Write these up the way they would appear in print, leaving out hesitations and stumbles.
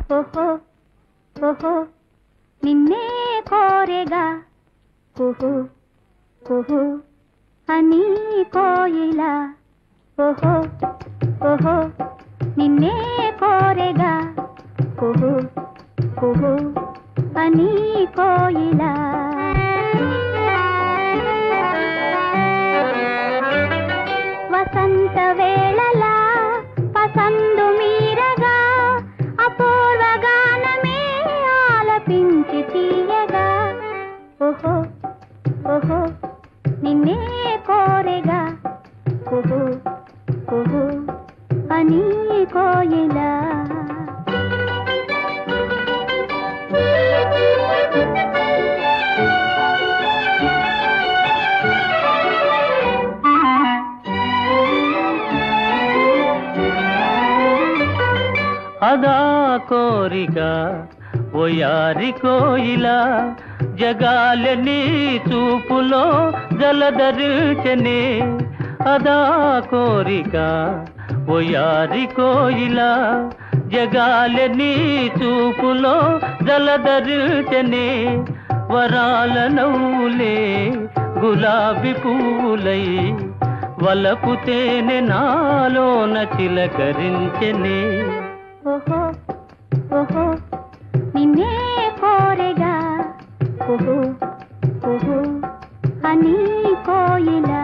ఓహో ఓహో నిన్నే కోరెగా కుహు కుహు అని కోయిలా ఓహో ఓహో నిన్నే కోరెగా కుహు కుహు అని కోయిలా వసంత వేళలా పసందు మీరగా అపూర్వ గానమే ఆలపించి తీయగా ఓహో ఓహో నిన్నే కోరెగా కుహు కుహు అని కోయిలా అదా కోరిక ఓయారి కోయిలా జగాలని చూపులో జలధరించనే అదా కోరిక ఓయారి కోయిలా జగాలని చూపులో జలధరించనే వరాల నవ్వులే గులాబీ పూలై వలపు తేనె నాలోన చిలకరించనే ఓహో ఓహో నిన్నే కోరెగా కుహు కుహు అని కోయిలా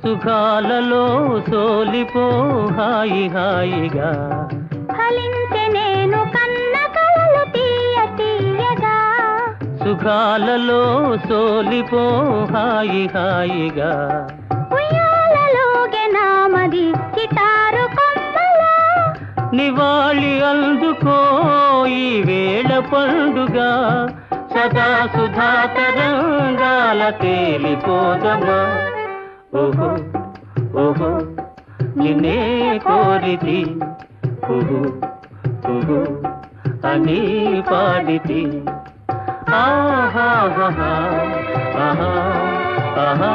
సుఖాలలో సోలిపో హాయి హాయిగా ఫలించే నేను కన్న కలలు తీయ తీయగా సుఖాలలో సోలిపో హాయి హాయిగా ఉయ్యాలలోగే నామది గిటారు కొమ్మలా నివాళి అందుకో ఈ వేళ పండుగ సదా సుధా తరంగాల తేలిపోదమా ఓహో ఓహో నిన్నే కోరితి కుహు కుహు అని పాడితి ఆహా ఆహా ఆహా ఆహా